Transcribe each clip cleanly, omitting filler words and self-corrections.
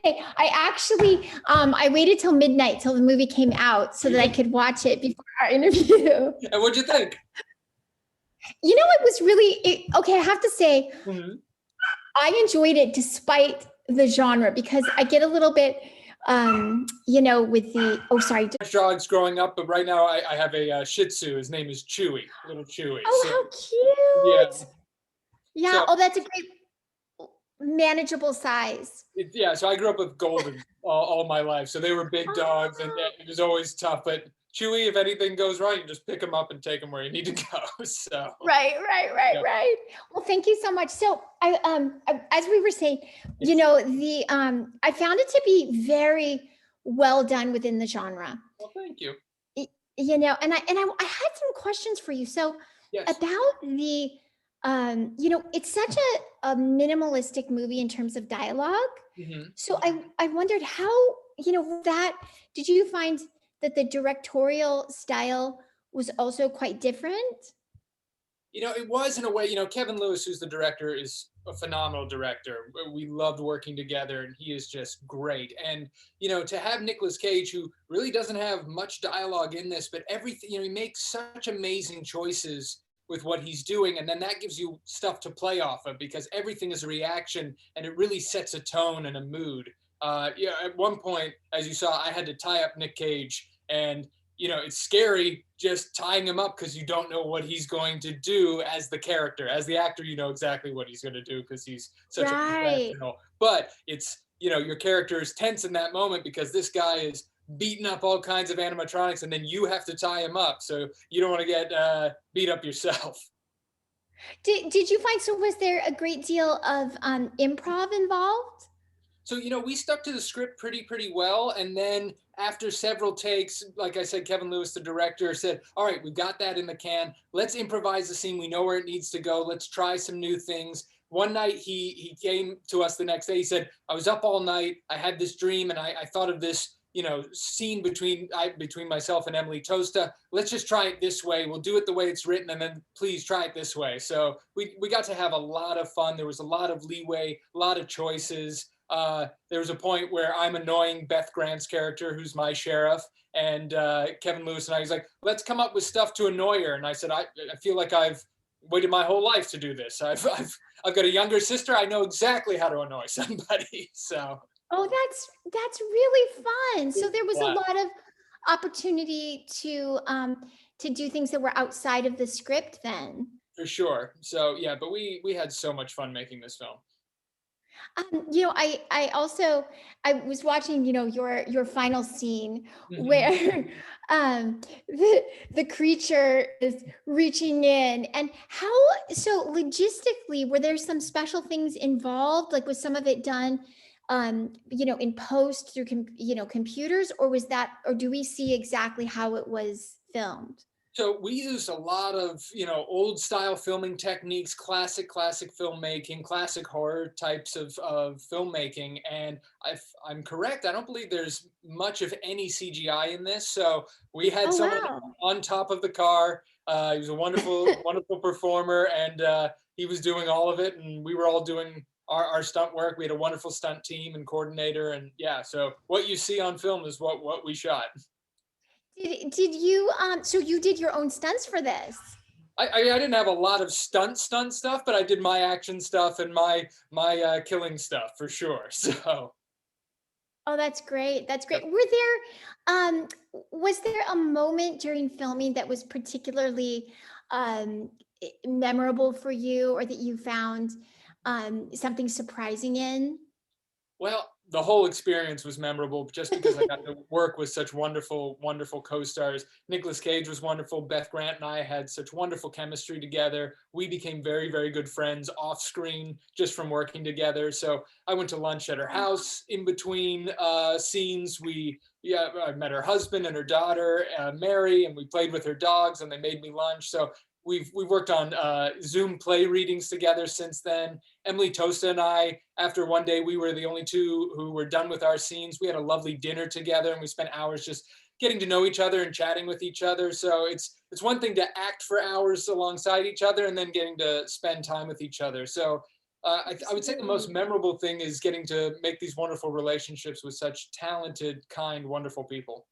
I actually, I waited till midnight till the movie came out so that I could watch it before our interview. And what'd you think? You know, it was really, okay, I have to say, I enjoyed it despite the genre because I get a little bit, you know, with the, Dogs growing up, but right now I have a Shih Tzu. His name is Chewy, little Chewy. Oh, so, how cute. Yeah, So, oh, that's a great, manageable size. So I grew up with Golden all my life. So they were big dogs and it was always tough. But Chewy, if anything goes wrong, you just pick him up and take him where you need to go. So Right. Well, thank you so much. So as we were saying, you know, I found it to be very well done within the genre. Well, thank you. You know, and I had some questions for you. So about the, you know, it's such a minimalistic movie in terms of dialogue. So I wondered how, you know, did you find that the directorial style was also quite different? You know, it was in a way. You know, Kevin Lewis, who's the director, is a phenomenal director. We loved working together and he is just great. And, you know, to have Nicolas Cage, who really doesn't have much dialogue in this, but everything, you know, he makes such amazing choices with what he's doing. And then that gives you stuff to play off of because everything is a reaction and it really sets a tone and a mood. Yeah, at one point, as you saw, I had to tie up Nick Cage and, you know, it's scary just tying him up because you don't know what he's going to do as the character. As the actor, you know exactly what he's going to do because he's such a professional. But it's, you know, your character is tense in that moment because this guy is beating up all kinds of animatronics and then you have to tie him up. So you don't want to get beat up yourself. Did you find, so was there a great deal of improv involved? So, you know, we stuck to the script pretty well. And then after several takes, like I said, Kevin Lewis, the director, said, all right, we've got that in the can. Let's improvise the scene. We know where it needs to go. Let's try some new things. One night he came to us the next day. He said, I was up all night. I had this dream and I thought of this, you know, scene between myself and Emily Tosta. Let's just try it this way. We'll do it the way it's written. And then please try it this way. So we got to have a lot of fun. There was a lot of leeway, a lot of choices. There was a point where I'm annoying Beth Grant's character, who's my sheriff, and Kevin Lewis and I was like, let's come up with stuff to annoy her. And I said, I feel like I've waited my whole life to do this. I've got a younger sister. I know exactly how to annoy somebody. So. Oh, that's really fun. So there was a lot of opportunity to do things that were outside of the script then. For sure. So yeah, but we had so much fun making this film. You know, I was watching, you know, your final scene where the creature is reaching in, and so logistically, were there some special things involved? Like, was some of it done, you know, in post through, you know, computers, or do we see exactly how it was filmed? So we used a lot of, you know, old style filming techniques, classic filmmaking, classic horror types of filmmaking. And if I'm correct, I don't believe there's much of any CGI in this. So we had someone on top of the car. He was a wonderful performer, and he was doing all of it. And we were all doing our stunt work. We had a wonderful stunt team and coordinator. And yeah, so what you see on film is what we shot. Did you, so you did your own stunts for this? I didn't have a lot of stunt stuff, but I did my action stuff and my killing stuff for sure. So. Oh, that's great. That's great. Were there, was there a moment during filming that was particularly memorable for you, or that you found something surprising in? Well, the whole experience was memorable just because I got to work with such wonderful co-stars. Nicolas Cage was wonderful. Beth Grant and I had such wonderful chemistry together. We became very, very good friends off screen just from working together. So I went to lunch at her house in between scenes. I met her husband and her daughter, Mary, and we played with her dogs and they made me lunch. So we've worked on Zoom play readings together since then. Emily Tosta and I, after one day, we were the only two who were done with our scenes. We had a lovely dinner together and we spent hours just getting to know each other and chatting with each other. So it's one thing to act for hours alongside each other and then getting to spend time with each other. So I would say the most memorable thing is getting to make these wonderful relationships with such talented, kind, wonderful people.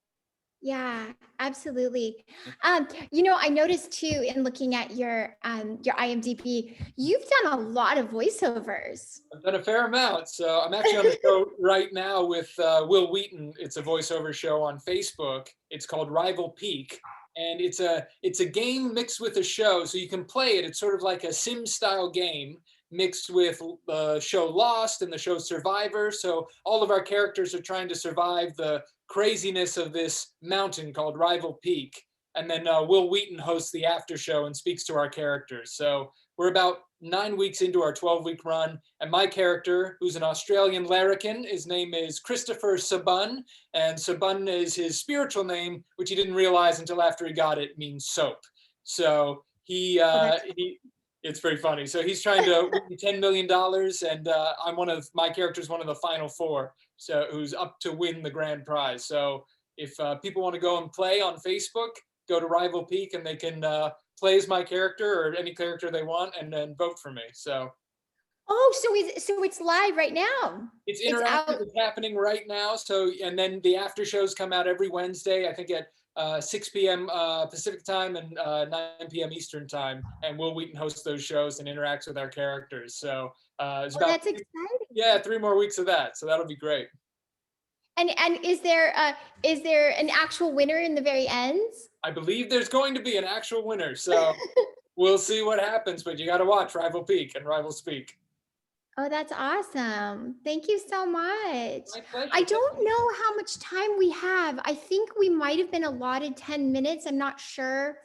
Yeah, absolutely. I noticed too in looking at your IMDb, you've done a lot of voiceovers. I've done a fair amount. So I'm actually on a show right now with Wil Wheaton. It's a voiceover show on Facebook. It's called Rival Peak. And it's a game mixed with a show. So you can play it. It's sort of like a sim style game mixed with the show Lost and the show Survivor. So all of our characters are trying to survive the craziness of this mountain called Rival Peak. And then Wil Wheaton hosts the after show and speaks to our characters. So we're about 9 weeks into our 12-week run, and my character, who's an Australian larrikin, his name is Christopher Sabun, and Sabun is his spiritual name, which he didn't realize until after he got it, means soap. So it's very funny. So he's trying to win $10 million, and my character's one of the final four, so who's up to win the grand prize. So if people want to go and play on Facebook, go to Rival Peak, and they can play as my character or any character they want, and then vote for me. So. Oh, so it's live right now. It's interactive. It's happening right now. So, and then the after shows come out every Wednesday, I think at 6 p.m. Pacific time and 9 p.m. Eastern time. And Wil Wheaton hosts those shows and interacts with our characters. So it's that's exciting. Yeah, 3 more weeks of that. So that'll be great. And is there an actual winner in the very end? I believe there's going to be an actual winner. So we'll see what happens, but you got to watch Rival Peak and Rival Speak. Oh, that's awesome. Thank you so much. My pleasure. I don't know how much time we have. I think we might have been allotted 10 minutes. I'm not sure.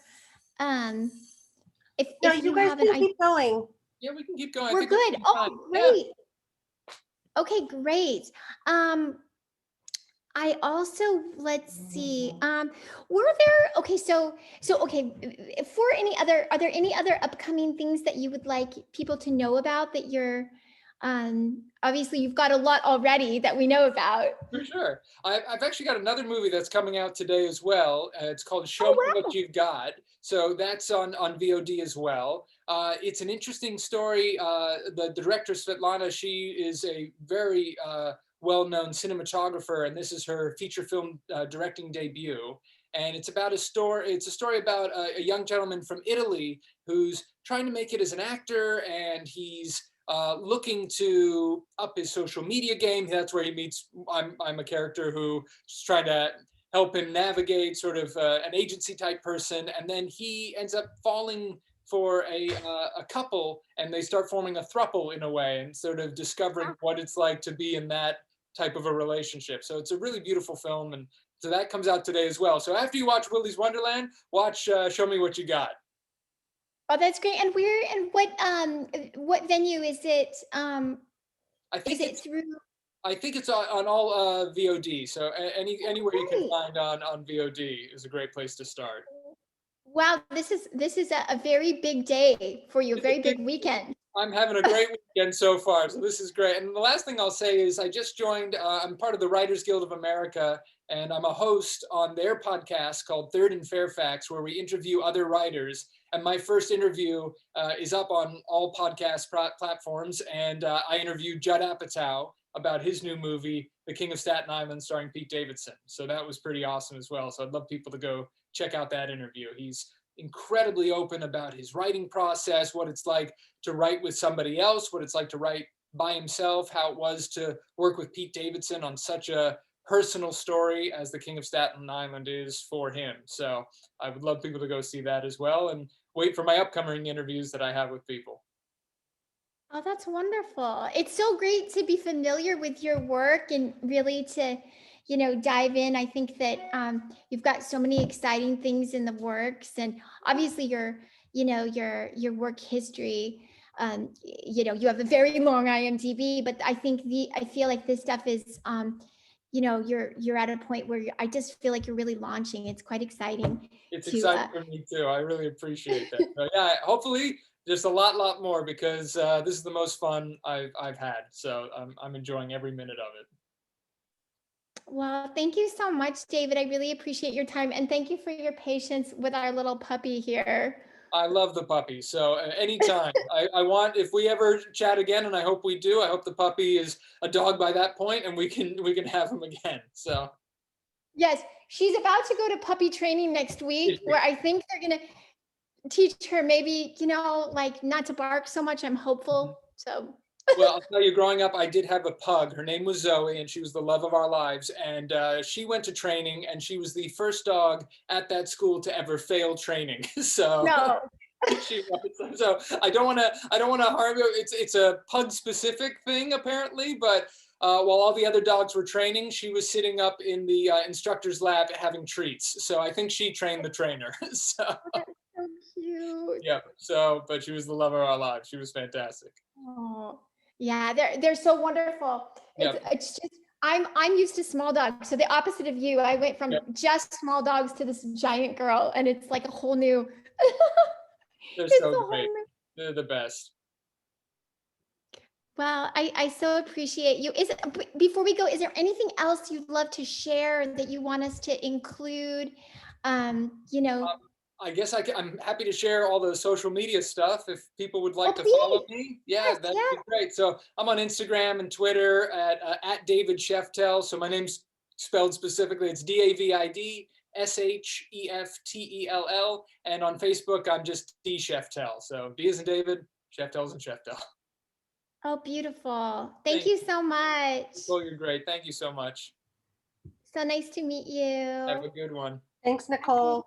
If you guys can keep going. Yeah, we can keep going. We're good. Oh, great. Yeah. Okay, great. I also, let's see, were there, okay, so okay, are there any other upcoming things that you would like people to know about that you're, obviously you've got a lot already that we know about. For sure. I've actually got another movie that's coming out today as well. It's called Show Me What You've Got. So that's on VOD as well. It's an interesting story. The director, Svetlana, she is a very well-known cinematographer, and this is her feature film directing debut. And it's about it's a story about a young gentleman from Italy who's trying to make it as an actor, and he's looking to up his social media game. That's where he meets, I'm a character who's trying to help him navigate sort of an agency type person. And then he ends up falling for a couple, and they start forming a throuple in a way, and sort of discovering what it's like to be in that type of a relationship. So it's a really beautiful film, and so that comes out today as well. So after you watch Willy's Wonderland, watch Show Me What You Got. Oh, that's great. And what venue is it? I think is it through? I think it's on all VOD. So anywhere you can find on VOD is a great place to start. Wow, this is a very big day for you, a very big weekend. I'm having a great weekend so far, so this is great. And the last thing I'll say is I just joined, I'm part of the Writers Guild of America, and I'm a host on their podcast called Third and Fairfax, where we interview other writers. And my first interview is up on all podcast platforms, and I interviewed Judd Apatow about his new movie, The King of Staten Island, starring Pete Davidson. So that was pretty awesome as well. So I'd love people to go check out that interview. He's incredibly open about his writing process, what it's like to write with somebody else, what it's like to write by himself, how it was to work with Pete Davidson on such a personal story as The King of Staten Island is for him. So I would love people to go see that as well, and wait for my upcoming interviews that I have with people. Oh, that's wonderful. It's so great to be familiar with your work and really to, dive in. I think that you've got so many exciting things in the works, and obviously your work history. You have a very long IMDb, but I feel like this stuff is, you're at a point where I just feel like you're really launching. It's quite exciing. It's exciting for me too. I really appreciate that. So yeah, hopefully just a lot more, because this is the most fun I've had. So I'm enjoying every minute of it. Well, thank you so much, David. I really appreciate your time, and thank you for your patience with our little puppy here. I love the puppy. So anytime I want, if we ever chat again, and I hope we do, I hope the puppy is a dog by that point and we can have him again. So Yes, she's about to go to puppy training next week where I think they're going to teach her maybe, like not to bark so much. I'm hopeful. So well, I'll tell you, growing up, I did have a pug. Her name was Zoe, and she was the love of our lives. And she went to training, and she was the first dog at that school to ever fail training. So no. she was. So I don't want to harm you. It's a pug specific thing apparently, but while all the other dogs were training, she was sitting up in the instructor's lab having treats. So I think she trained the trainer. So That's so cute. yeah. So, but she was the love of our lives. She was fantastic. Oh, yeah, they're so wonderful. Yep. It's just I'm used to small dogs. So the opposite of you, I went from Yep. just small dogs to this giant girl, and it's like a whole new. They're It's so a whole great. new. They're the best. Well, I so appreciate you. Before we go, is there anything else you'd love to share that you want us to include? You know, I guess I'm happy to share all the social media stuff if people would like to please. follow me. Yeah, Yes, that'd yeah. be great. So I'm on Instagram and Twitter at David Sheftell. So my name's spelled specifically. It's DavidSheftell. And on Facebook, I'm just D Sheftell. So D as in David, Sheftell as in Sheftell. Oh, beautiful. Thank you so much. Oh, you're great. Thank you so much. So nice to meet you. Have a good one. Thanks, Nicole.